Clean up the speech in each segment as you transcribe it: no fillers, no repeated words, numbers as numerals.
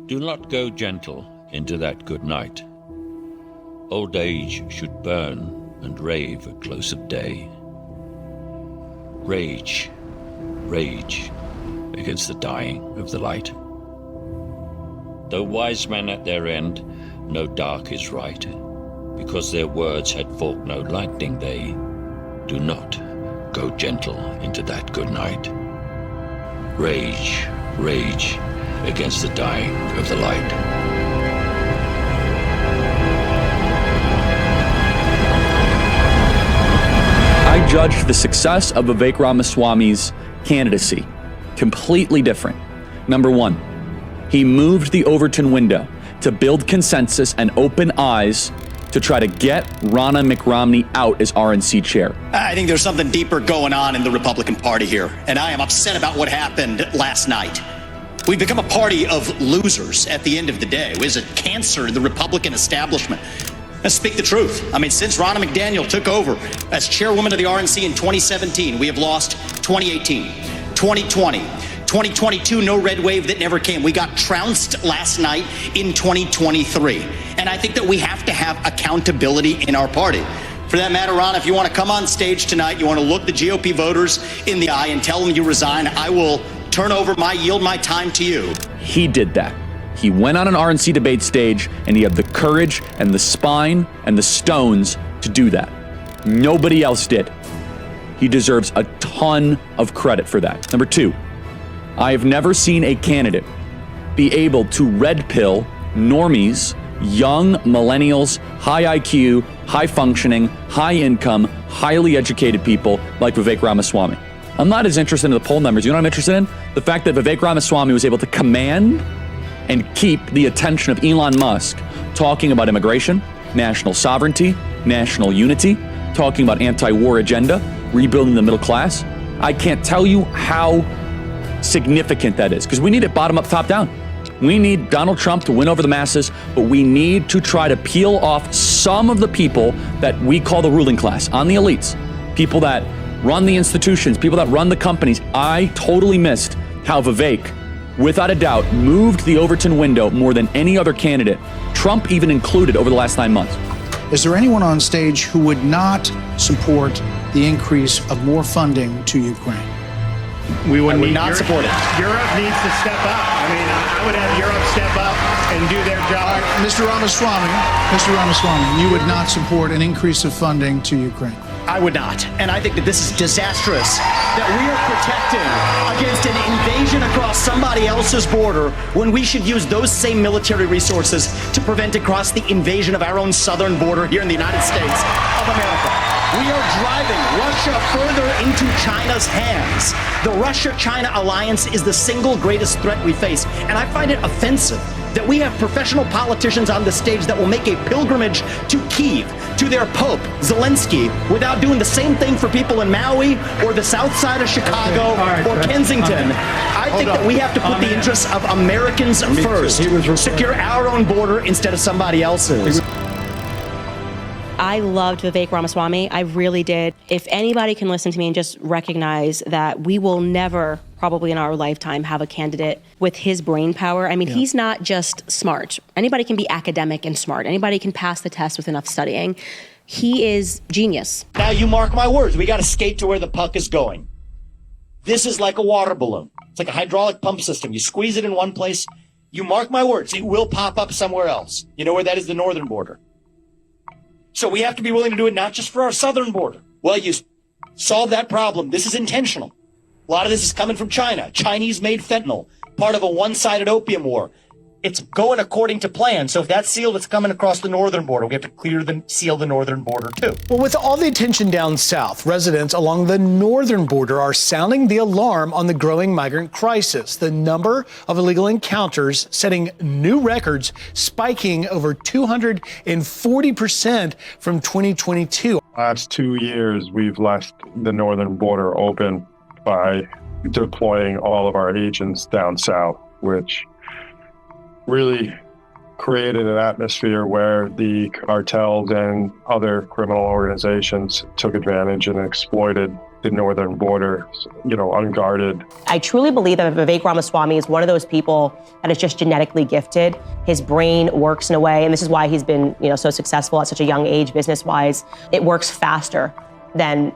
Do not go gentle into that good night. Old age should burn and rave at close of day. Rage, rage against the dying of the light. Though wise men at their end know dark is right, because their words had forked no lightning, they do not go gentle into that good night. Rage, rage against the dying of the light. I judged the success of Vivek Ramaswamy's candidacy completely different. Number one, he moved the Overton window to build consensus and open eyes to try to get Ronna McDaniel out as RNC chair. I think there's something deeper going on in the Republican Party here, and I am upset about what happened last night. We've become a party of losers at the end of the day. It was a cancer in the Republican establishment. Let's speak the truth. I mean, since Ronna McDaniel took over as chairwoman of the RNC in 2017, we have lost 2018, 2020, 2022, no red wave that never came. We got trounced last night in 2023. And I think that we have to have accountability in our party. For that matter, Ronna, if you want to come on stage tonight, you want to look the GOP voters in the eye and tell them you resign, I will yield my time to you. He did that. He went on an RNC debate stage and he had the courage and the spine and the stones to do that. Nobody else did. He deserves a ton of credit for that. Number two, I have never seen a candidate be able to red pill normies, young millennials, high IQ, high functioning, high income, highly educated people like Vivek Ramaswamy. I'm not as interested in the poll numbers. You know what I'm interested in? The fact that Vivek Ramaswamy was able to command and keep the attention of Elon Musk talking about immigration, national sovereignty, national unity, talking about anti-war agenda, rebuilding the middle class. I can't tell you how significant that is, because we need it bottom up, top down. We need Donald Trump to win over the masses, but we need to try to peel off some of the people that we call the ruling class, on the elites, people that run the institutions, people that run the companies. I totally missed how Vivek, without a doubt, moved the Overton window more than any other candidate, Trump even included, over the last 9 months. Is there anyone on stage who would not support the increase of more funding to Ukraine? We would not support it. Europe needs to step up. I mean, I would have Europe step up and do their job. Mr. Ramaswamy, you would not support an increase of funding to Ukraine? I would not. And I think that this is disastrous, that we are protecting against an invasion across somebody else's border when we should use those same military resources to prevent across the invasion of our own southern border here in the United States of America. We are driving Russia further into China's hands. The Russia-China alliance is the single greatest threat we face. And I find it offensive that we have professional politicians on the stage that will make a pilgrimage to Kyiv, to their Pope, Zelensky, without doing the same thing for people in Maui or the south side of Chicago or Kensington. I think that we have to put the interests of Americans first, secure our own border instead of somebody else's. I loved Vivek Ramaswamy. I really did. If anybody can listen to me and just recognize that we will never, probably in our lifetime, have a candidate with his brain power. I mean, he's not just smart. Anybody can be academic and smart. Anybody can pass the test with enough studying. He is genius. Now you mark my words. We got to skate to where the puck is going. This is like a water balloon. It's like a hydraulic pump system. You squeeze it in one place. You mark my words. It will pop up somewhere else. You know where that is? The northern border. So we have to be willing to do it not just for our southern border. Well, you solve that problem. This is intentional. A lot of this is coming from China. Chinese-made fentanyl, part of a one-sided opium war. It's going according to plan. So if that's sealed, it's coming across the northern border. We have to seal the northern border, too. Well, with all the attention down south, residents along the northern border are sounding the alarm on the growing migrant crisis. The number of illegal encounters setting new records, spiking over 240% from 2022. Last 2 years, we've left the northern border open by deploying all of our agents down south, which really created an atmosphere where the cartels and other criminal organizations took advantage and exploited the northern border, unguarded. I truly believe that Vivek Ramaswamy is one of those people that is just genetically gifted. His brain works in a way, and this is why he's been, so successful at such a young age, business-wise. It works faster than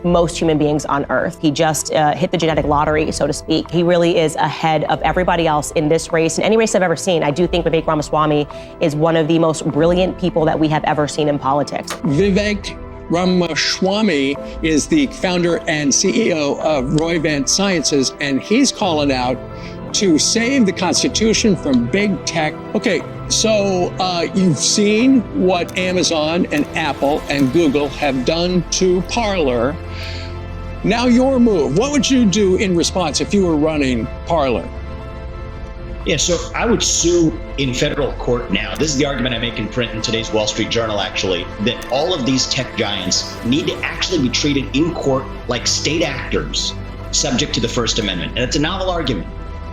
most human beings on Earth. He just hit the genetic lottery, so to speak. He really is ahead of everybody else in this race, in any race I've ever seen. I do think Vivek Ramaswamy is one of the most brilliant people that we have ever seen in politics. Vivek Ramaswamy is the founder and CEO of Roivant Sciences, and he's calling out to save the Constitution from big tech. Okay, so you've seen what Amazon and Apple and Google have done to Parler. Now your move. What would you do in response if you were running Parler? Yeah, so I would sue in federal court now. This is the argument I make in print in today's Wall Street Journal, actually, that all of these tech giants need to actually be treated in court like state actors subject to the First Amendment. And it's a novel argument.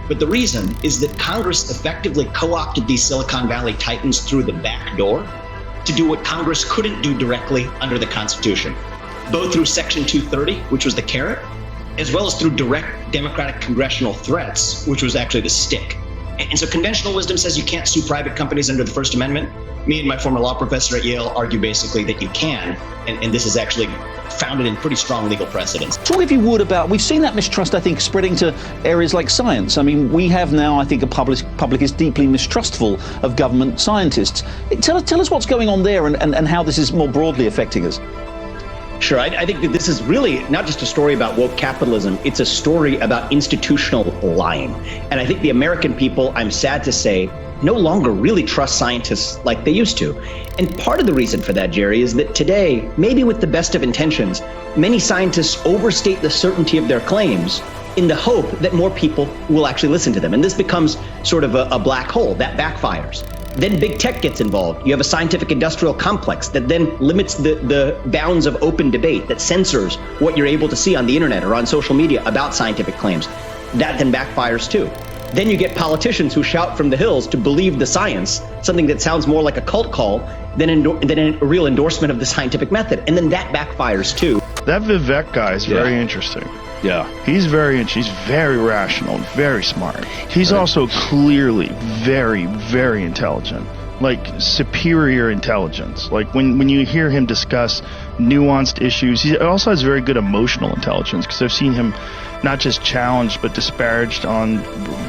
But the reason is that Congress effectively co-opted these Silicon Valley titans through the back door to do what Congress couldn't do directly under the Constitution, both through Section 230, which was the carrot, as well as through direct Democratic congressional threats, which was actually the stick. And so conventional wisdom says you can't sue private companies under the First Amendment. Me and my former law professor at Yale argue basically that you can, and this is actually founded in pretty strong legal precedents. Talk, if you would, about, we've seen that mistrust, I think, spreading to areas like science. I mean, we have now, I think, a public is deeply mistrustful of government scientists. Tell us what's going on there and how this is more broadly affecting us. Sure, I think that this is really not just a story about woke capitalism, it's a story about institutional lying. And I think the American people, I'm sad to say, no longer really trust scientists like they used to. And part of the reason for that, Jerry, is that today, maybe with the best of intentions, many scientists overstate the certainty of their claims in the hope that more people will actually listen to them. And this becomes sort of a black hole that backfires. Then big tech gets involved. You have a scientific industrial complex that then limits the bounds of open debate, that censors what you're able to see on the internet or on social media about scientific claims. That then backfires too. Then you get politicians who shout from the hills to believe the science, something that sounds more like a cult call than a real endorsement of the scientific method. And then that backfires too. That Vivek guy is very interesting. Yeah. He's very rational, very smart. He's also clearly very, very intelligent, like superior intelligence. Like when you hear him discuss nuanced issues, he also has very good emotional intelligence, because I've seen him not just challenged but disparaged on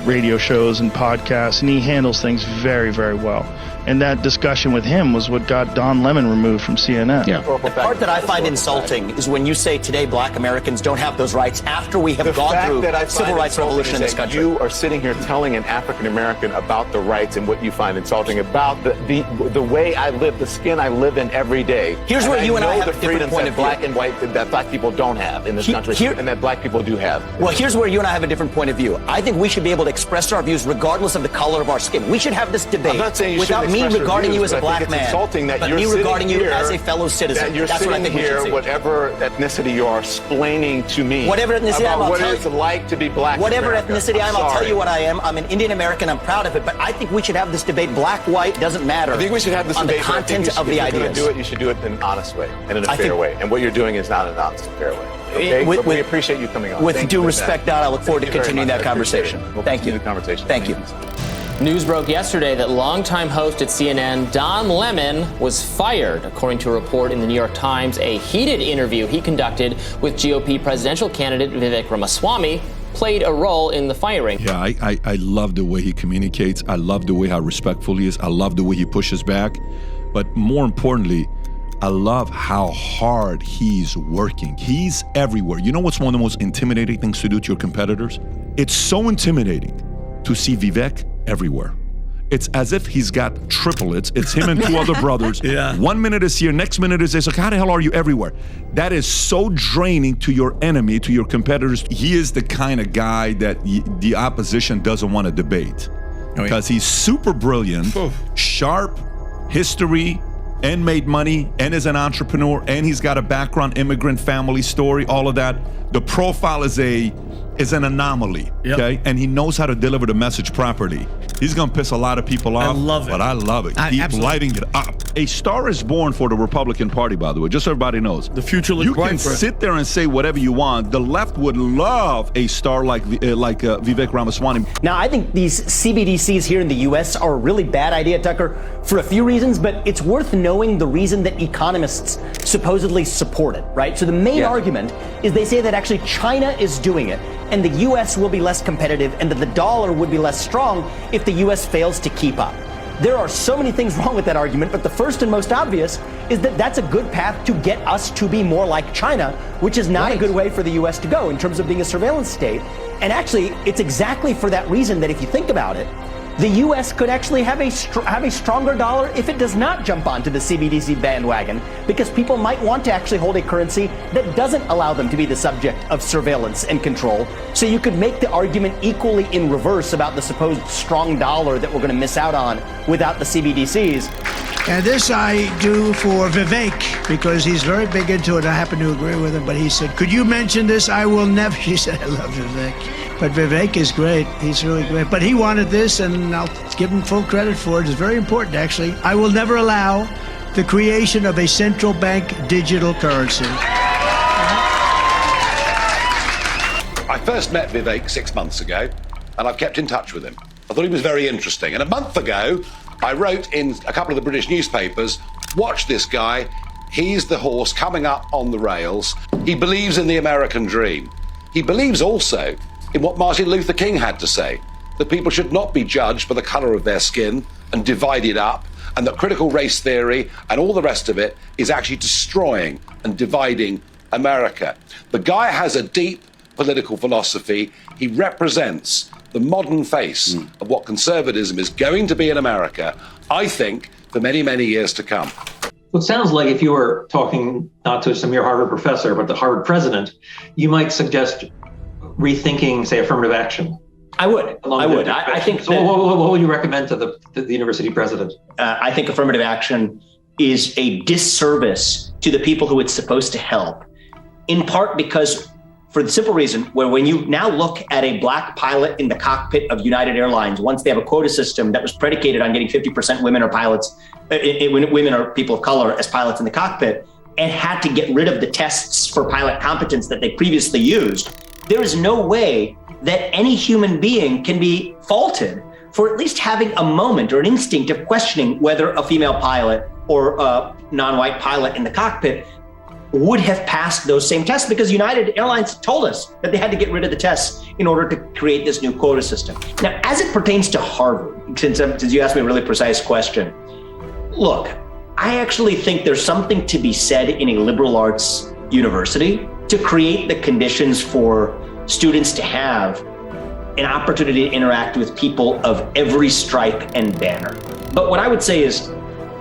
radio shows and podcasts, and he handles things very, very well. And that discussion with him was what got Don Lemon removed from CNN. Yeah. The part that I find insulting is when you say today black Americans don't have those rights after we have gone through civil rights revolution in this country. You are sitting here telling an African American about the rights and what you find insulting about the way I live, the skin I live in every day. Here's where you and I have a different point of view. Black and white that black people don't have in this country, and that black people do have. Well, here's where you and I have a different point of view. I think we should be able to express our views regardless of the color of our skin. We should have this debate I'm not saying you without me regarding you as a black man, but me regarding you as a fellow citizen. That's what I think we should see. Whatever ethnicity you are explaining to me whatever ethnicity about what it's like to be black. Whatever ethnicity I am, I'll tell you what I am. I'm an Indian American. I'm proud of it. But I think we should have this debate. Black, white, doesn't matter. I think we should have this debate on the content of the ideas. If you're going to do it, you should do it in an honest way and in a fair way. And what you're doing is not an honest and fair way. Okay? But we appreciate you coming on. With due respect, Don, I look forward to continuing that conversation. Thank you. The conversation. Thank you. News broke yesterday that longtime host at CNN, Don Lemon, was fired, according to a report in the New York Times. A heated interview he conducted with GOP presidential candidate Vivek Ramaswamy played a role in the firing. Yeah, I love the way he communicates. I love the way how respectful he is. I love the way he pushes back. But more importantly, I love how hard he's working. He's everywhere. You know what's one of the most intimidating things to do to your competitors? It's so intimidating to see Vivek everywhere. It's as if he's got triplets. It's him and two other brothers. Yeah. 1 minute is here, next minute is there. It's like, how the hell are you everywhere? That is so draining to your enemy, to your competitors. He is the kind of guy that the opposition doesn't want to debate because he's super brilliant, sharp, history, and made money, and is an entrepreneur, and he's got a background, immigrant family story, all of that. The profile is a is an anomaly, okay? And he knows how to deliver the message properly. He's going to piss a lot of people off. I love it. But I love it. Keep lighting it up. A star is born for the Republican Party, by the way, just so everybody knows. The future looks bright. You can sit there and say whatever you want. The left would love a star like Vivek Ramaswamy. Now, I think these CBDCs here in the U.S. are a really bad idea, Tucker, for a few reasons, but it's worth knowing the reason that economists supposedly support it, right? So the main argument is they say that actually China is doing it, and the U.S. will be less competitive, and that the dollar would be less strong if the U.S. fails to keep up. There are so many things wrong with that argument, but the first and most obvious is that that's a good path to get us to be more like China, which is not a good way for the U.S. to go in terms of being a surveillance state. And actually, it's exactly for that reason that if you think about it, the U.S. could actually have a stronger dollar if it does not jump onto the CBDC bandwagon, because people might want to actually hold a currency that doesn't allow them to be the subject of surveillance and control. So you could make the argument equally in reverse about the supposed strong dollar that we're going to miss out on without the CBDCs. And this I do for Vivek, because he's very big into it. I happen to agree with him, but he said, could you mention this? I will never. He said, I love Vivek. But Vivek is great. He's really great. But he wanted this, and I'll give him full credit for it. It's very important, actually. I will never allow the creation of a central bank digital currency. I first met Vivek 6 months ago, and I've kept in touch with him. I thought he was very interesting. And a month ago, I wrote in a couple of the British newspapers, watch this guy. He's the horse coming up on the rails. He believes in the American dream. He believes also in what Martin Luther King had to say, that people should not be judged by the colour of their skin and divided up, and that critical race theory and all the rest of it is actually destroying and dividing America. The guy has a deep political philosophy. He represents the modern face of what conservatism is going to be in America, I think, for many, many years to come. Well, it sounds like if you were talking not to some mere Harvard professor, but the Harvard president, you might suggest rethinking, say, affirmative action. I would. I think. So what would you recommend to the university president? I think affirmative action is a disservice to the people who it's supposed to help, in part because, for the simple reason, where when you now look at a black pilot in the cockpit of United Airlines, once they have a quota system that was predicated on getting 50% women or pilots, women or people of color as pilots in the cockpit, and had to get rid of the tests for pilot competence that they previously used, there is no way that any human being can be faulted for at least having a moment or an instinct of questioning whether a female pilot or a non-white pilot in the cockpit would have passed those same tests, because United Airlines told us that they had to get rid of the tests in order to create this new quota system. Now, as it pertains to Harvard, since you asked me a really precise question, look, I actually think there's something to be said in a liberal arts university to create the conditions for students to have an opportunity to interact with people of every stripe and banner. But what I would say is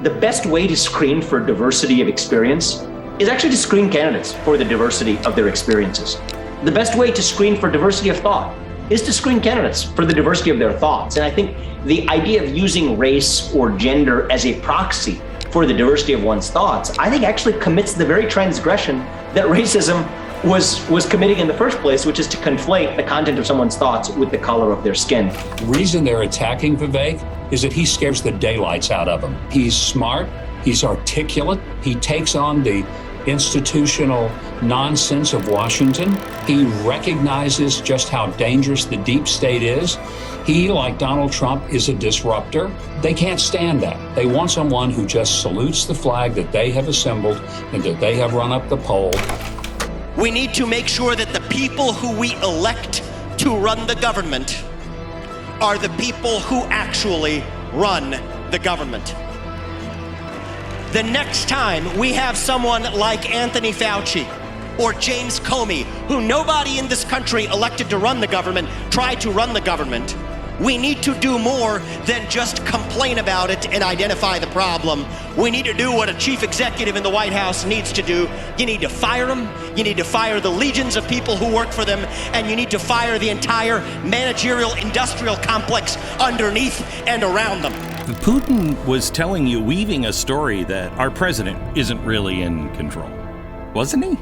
the best way to screen for diversity of experience is actually to screen candidates for the diversity of their experiences. The best way to screen for diversity of thought is to screen candidates for the diversity of their thoughts. And I think the idea of using race or gender as a proxy for the diversity of one's thoughts, I think actually commits the very transgression that racism was committing in the first place, which is to conflate the content of someone's thoughts with the color of their skin. The reason they're attacking Vivek is that he scares the daylights out of them. He's smart, he's articulate, he takes on the institutional nonsense of Washington. He recognizes just how dangerous the deep state is. He, like Donald Trump, is a disruptor. They can't stand that. They want someone who just salutes the flag that they have assembled and that they have run up the poll. We need to make sure that the people who we elect to run the government are the people who actually run the government. The next time we have someone like Anthony Fauci or James Comey, who nobody in this country elected to run the government, try to run the government, we need to do more than just complain about it and identify the problem. We need to do what a chief executive in the White House needs to do. You need to fire them, you need to fire the legions of people who work for them, and you need to fire the entire managerial industrial complex underneath and around them. Putin was telling you, weaving a story that our president isn't really in control, wasn't he?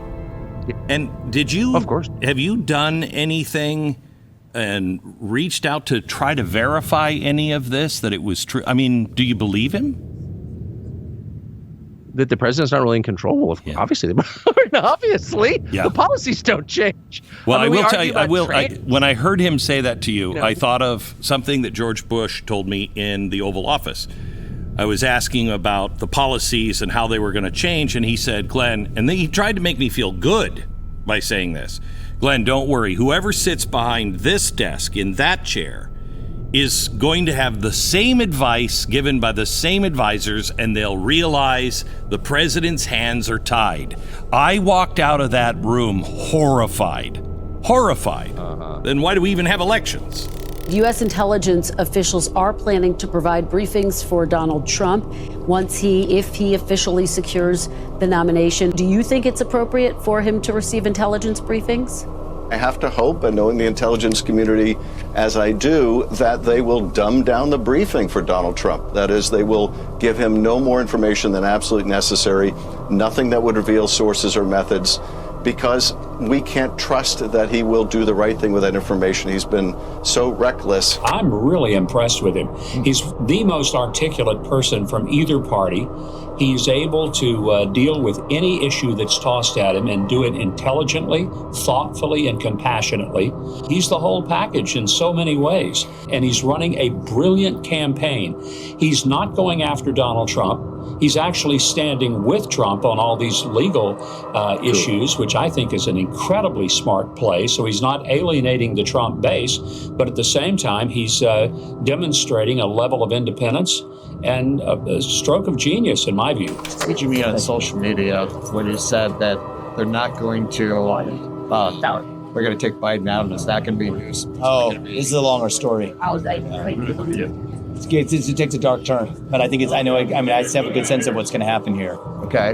And did you, of course, have you done anything and reached out to try to verify any of this, that it was true? I mean, do you believe him? That the president's not really in control? Well, obviously. The policies don't change. Well, I will tell you, when I heard him say that to you, I thought of something that George Bush told me in the Oval Office. I was asking about the policies and how they were going to change, and he said, Glenn, and then he tried to make me feel good by saying this, Glenn, don't worry, whoever sits behind this desk in that chair is going to have the same advice given by the same advisors, and they'll realize the president's hands are tied. I walked out of that room horrified. Then why do we even have elections? U.S. intelligence officials are planning to provide briefings for Donald Trump if he officially secures the nomination. Do you think it's appropriate for him to receive intelligence briefings? I have to hope, and knowing the intelligence community as I do, that they will dumb down the briefing for Donald Trump. That is, they will give him no more information than absolutely necessary, nothing that would reveal sources or methods, because we can't trust that he will do the right thing with that information. He's been so reckless. I'm really impressed with him. He's the most articulate person from either party. He's able to deal with any issue that's tossed at him and do it intelligently, thoughtfully, and compassionately. He's the whole package in so many ways, and he's running a brilliant campaign. He's not going after Donald Trump. He's actually standing with Trump on all these legal issues, which I think is an incredibly smart play. So he's not alienating the Trump base, but at the same time, he's demonstrating a level of independence and a stroke of genius, in my view. Did you mean on social media when he said that they're not going to, we're going to take Biden out, and it's not going to be news? This is a longer story. It takes a dark turn, but I think I just have a good sense of what's going to happen here. Okay.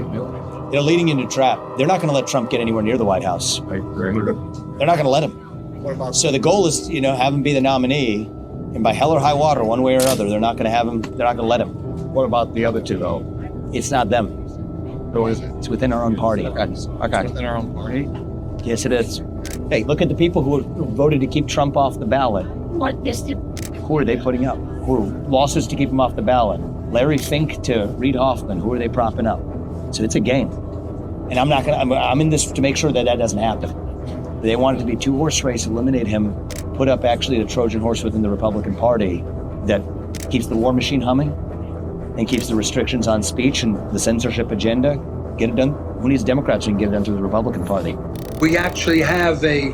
They're leading into a trap. They're not going to let Trump get anywhere near the White House. I agree. They're not going to let him. So the goal is, have him be the nominee, and by hell or high water, one way or another, they're not going to have him. They're not going to let him. What about the other two, though? It's not them. Who is it? It's within our own party. Okay. It's within our own party? Yes, it is. Hey, look at the people who voted to keep Trump off the ballot. Who are they putting up? Who are losses to keep him off the ballot? Larry Fink to Reid Hoffman. Who are they propping up? So it's a game. And I'm in this to make sure that doesn't happen. They want it to be two-horse race, eliminate him, put up actually the Trojan horse within the Republican Party that keeps the war machine humming and keeps the restrictions on speech and the censorship agenda. Get it done. Who needs Democrats who can get it done through the Republican Party? We actually have a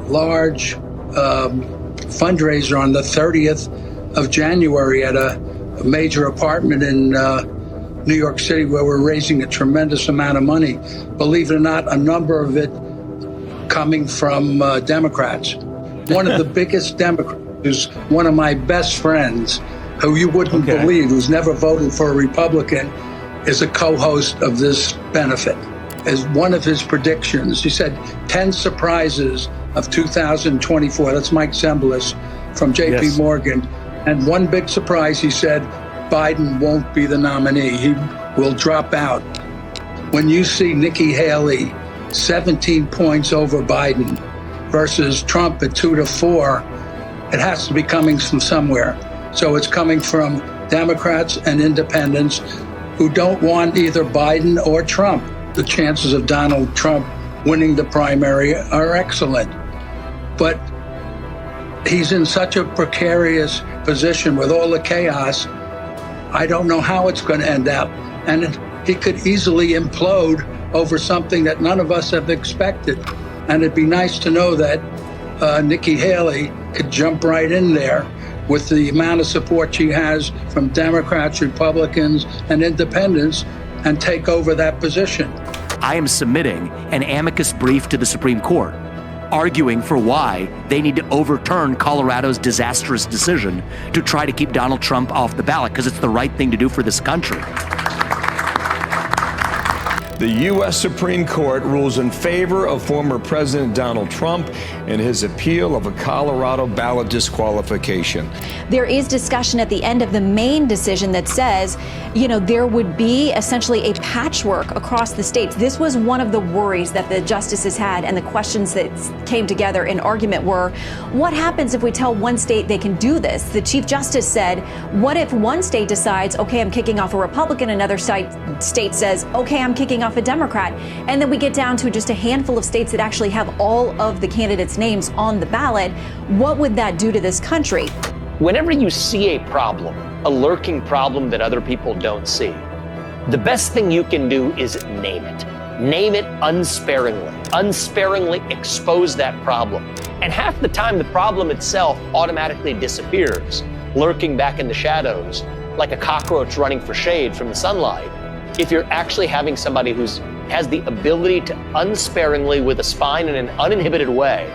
large fundraiser on the 30th of January at a major apartment in New York City where we're raising a tremendous amount of money. Believe it or not, a number of it coming from Democrats. One of the biggest Democrats, who's one of my best friends, who you wouldn't believe, who's never voted for a Republican, is a co-host of this benefit. As one of his predictions, he said 10 surprises of 2024. That's Mike Sembelis from JP Morgan. And one big surprise, he said, Biden won't be the nominee. He will drop out. When you see Nikki Haley 17 points over Biden versus Trump at 2-4, it has to be coming from somewhere. So it's coming from Democrats and independents who don't want either Biden or Trump. The chances of Donald Trump winning the primary are excellent. But he's in such a precarious position with all the chaos. I don't know how it's going to end up. And he could easily implode over something that none of us have expected. And it'd be nice to know that Nikki Haley could jump right in there with the amount of support she has from Democrats, Republicans, and independents and take over that position. I am submitting an amicus brief to the Supreme Court, arguing for why they need to overturn Colorado's disastrous decision to try to keep Donald Trump off the ballot, because it's the right thing to do for this country. The U.S. Supreme Court rules in favor of former President Donald Trump in his appeal of a Colorado ballot disqualification. There is discussion at the end of the main decision that says, there would be essentially a patchwork across the states. This was one of the worries that the justices had, and the questions that came together in argument were, what happens if we tell one state they can do this? The Chief Justice said, what if one state decides, okay, I'm kicking off a Republican, another state says, okay, I'm kicking off a Democrat, and then we get down to just a handful of states that actually have all of the candidates' names on the ballot? What would that do to this country? Whenever you see a problem, a lurking problem that other people don't see, the best thing you can do is name it. Name it unsparingly. Unsparingly expose that problem. And half the time, the problem itself automatically disappears, lurking back in the shadows, like a cockroach running for shade from the sunlight, if you're actually having somebody who has the ability to unsparingly, with a spine in an uninhibited way,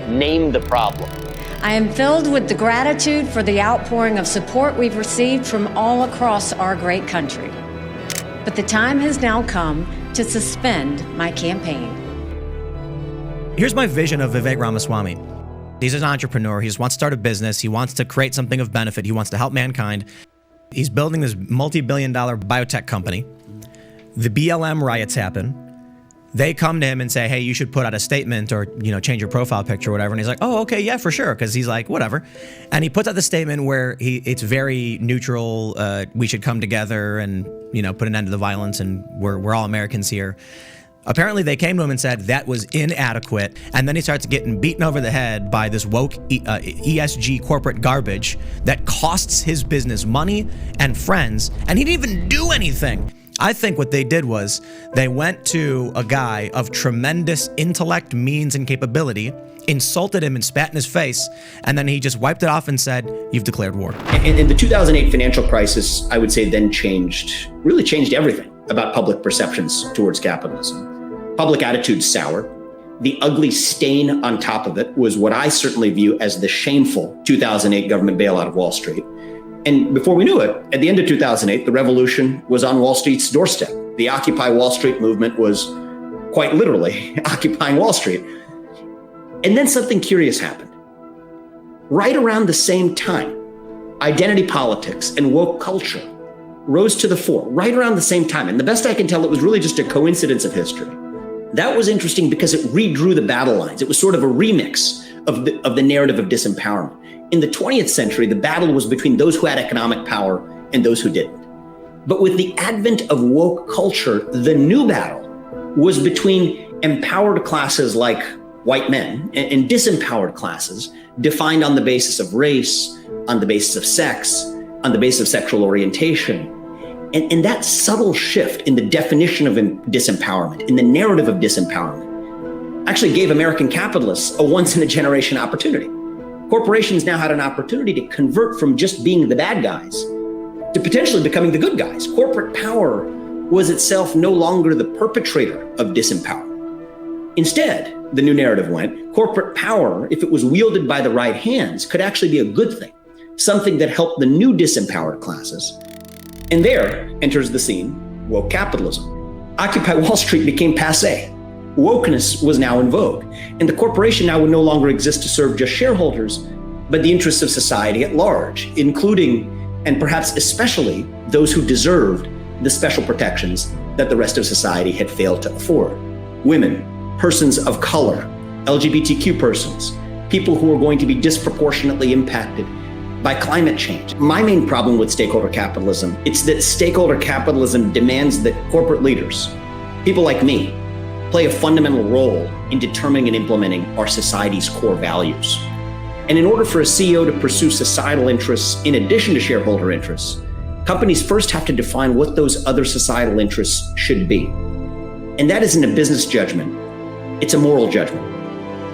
name the problem. I am filled with the gratitude for the outpouring of support we've received from all across our great country. But the time has now come to suspend my campaign. Here's my vision of Vivek Ramaswamy. He's an entrepreneur. He just wants to start a business. He wants to create something of benefit. He wants to help mankind. He's building this multi-billion-dollar biotech company. The BLM riots happen. They come to him and say, hey, you should put out a statement or, change your profile picture or whatever. And he's like, oh, okay, yeah, for sure. Because he's like, whatever. And he puts out the statement where it's very neutral. We should come together and, put an end to the violence. And we're all Americans here. Apparently, they came to him and said that was inadequate. And then he starts getting beaten over the head by this woke ESG corporate garbage that costs his business money and friends. And he didn't even do anything. I think what they did was they went to a guy of tremendous intellect, means, and capability, insulted him and spat in his face, and then he just wiped it off and said, you've declared war. And the 2008 financial crisis, I would say, then really changed everything about public perceptions towards capitalism. Public attitudes soured. The ugly stain on top of it was what I certainly view as the shameful 2008 government bailout of Wall Street. And before we knew it, at the end of 2008, the revolution was on Wall Street's doorstep. The Occupy Wall Street movement was quite literally occupying Wall Street. And then something curious happened. Right around the same time, identity politics and woke culture rose to the fore, right around the same time. And the best I can tell, it was really just a coincidence of history. That was interesting because it redrew the battle lines. It was sort of a remix of the narrative of disempowerment. In the 20th century, the battle was between those who had economic power and those who didn't. But with the advent of woke culture, the new battle was between empowered classes like white men and disempowered classes defined on the basis of race, on the basis of sex, on the basis of sexual orientation. And that subtle shift in the definition of disempowerment, in the narrative of disempowerment, actually gave American capitalists a once-in-a-generation opportunity. Corporations now had an opportunity to convert from just being the bad guys to potentially becoming the good guys. Corporate power was itself no longer the perpetrator of disempowerment. Instead, the new narrative went, corporate power, if it was wielded by the right hands, could actually be a good thing, something that helped the new disempowered classes. And there enters the scene woke capitalism. Occupy Wall Street became passé. Wokeness was now in vogue, and the corporation now would no longer exist to serve just shareholders, but the interests of society at large, including, and perhaps especially, those who deserved the special protections that the rest of society had failed to afford. Women, persons of color, LGBTQ persons, people who are going to be disproportionately impacted by climate change. My main problem with stakeholder capitalism, it's that stakeholder capitalism demands that corporate leaders, people like me, play a fundamental role in determining and implementing our society's core values. And in order for a CEO to pursue societal interests in addition to shareholder interests, companies first have to define what those other societal interests should be. And that isn't a business judgment, it's a moral judgment.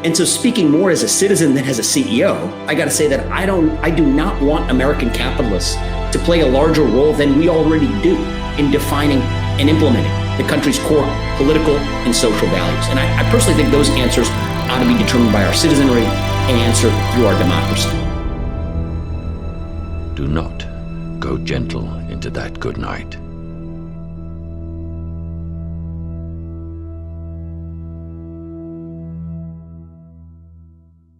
And so speaking more as a citizen than as a CEO, I gotta say that I do not want American capitalists to play a larger role than we already do in defining and implementing the country's core political and social values. And I personally think those answers ought to be determined by our citizenry and answered through our democracy. Do not go gentle into that good night.